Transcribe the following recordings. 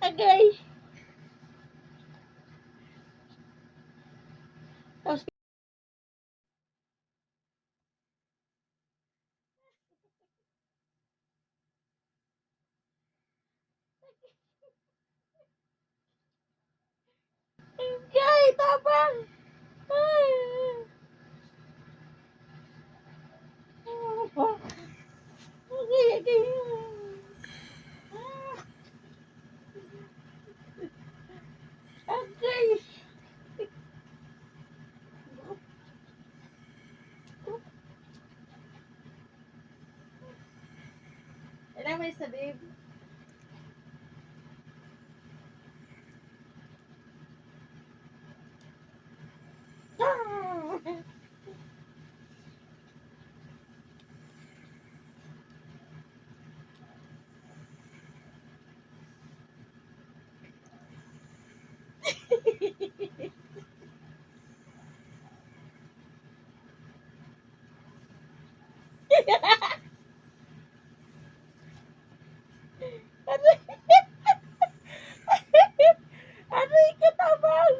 Agay. Tapos, agay, tabang. Ay. Agay, agay. Agay. Kailangan may sabihin. Aray. Aray ka, tabang.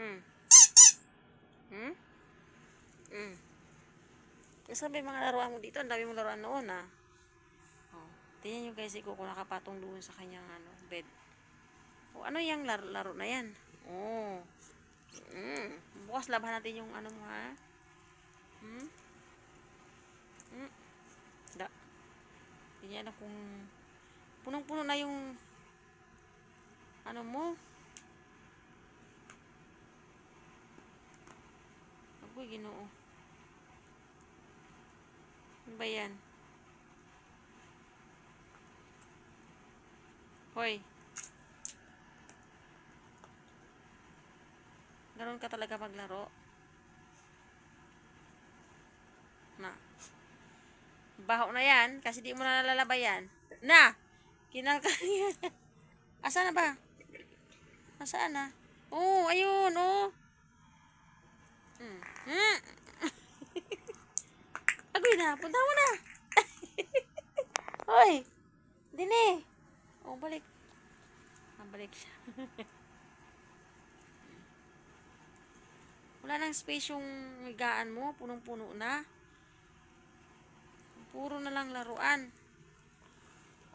Mm. Hmm? Mm. Sabi mga laruan mo dito, ang dami mong laruan noon ah. Oh. Tingnan nyo guys, kung nakapatong doon sa kanyang bed. O ano yung laro na yan? Oh. Mm. Bukas labahan natin yung ano mo ha. Hmm? Mm. Da. Hindi niya alam kung punong-puno na yung ano mo. Agoy, Ginoo. Ano ba yan? Hoy. Ganon ka talaga maglaro. Na. Baho na yan kasi di mo na nalalabay yan. Na! Kinalka niya. Asa na ba? Nasaan na? Oh, ayun, oh. Hmm. Hmm. Agoy na, punta mo na. Hoy, dini. Oh, balik. Balik siya. Wala nang space yung higaan mo. Punong-puno na. Puro na lang laruan.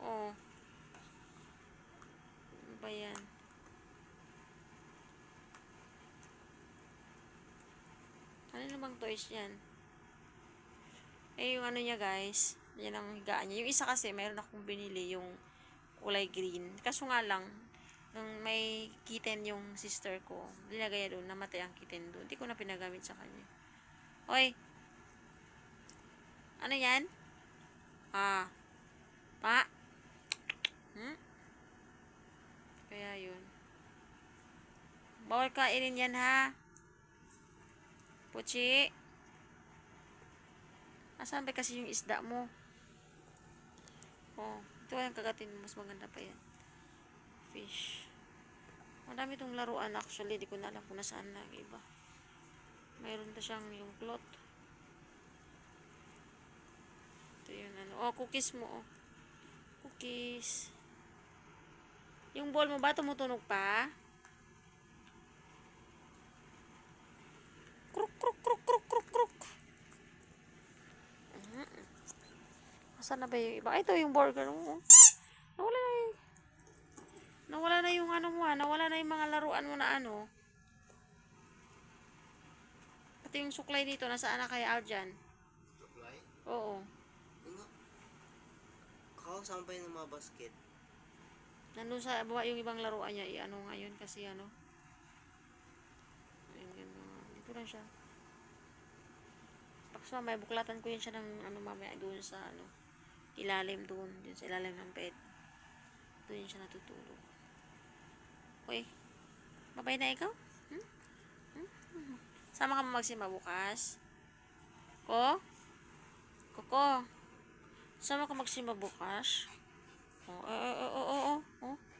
Oh. Ano ba yan? Ano namang toys yan? Eh, yung ano niya guys. Yan ang higaan niya. Yung isa kasi, mayroon akong binili yung kulay green. Kaso nga lang, nung may kitten yung sister ko, linagay doon, namatay ang kitten doon. Hindi ko na pinagamit sa kanya. Hoy! Ano yan? Ah. Pa? Hmm? Kaya yun. Bawal kainin yan ha. Puchi. Asan ba kasi yung isda mo? Oh, ito yung kagatin mo. Mas maganda pa yan. Fish. Madami itong laruan actually. Di ko na alam kung nasaan na iba. Mayroon pa siyang yung cloth. Ito yun ano. Oh, cookies mo oh. Cookies. Yung bowl mo ba tumutunog pa? Kruk, kruk, kruk, kruk, kruk, kruk. Asan na ba yung iba? Ito yung burger mo. Nawala na yung ano mo ha. Nawala na yung mga laruan mo na ano. Pati yung suklay dito. Nasaan na kaya Aljan? Suklay? Oo. Ano? Kakasama pa yun ng mga basket. Nandun sa baba yung ibang laruan niya. I-ano ngayon kasi ano. Ayun, dito na siya. Paksa may buklatan ko yun siya ng ano mamaya doon sa ano. Ilalim doon. Doon sa ilalim ng bed. Doon yun siya natutulog. Uy. Babay na ikaw? Hmm? Hmm? Sama ka mo magsimba bukas? Ko? Koko? Sama ka magsimba bukas? Oh, oh, oh, oh, oh, oh.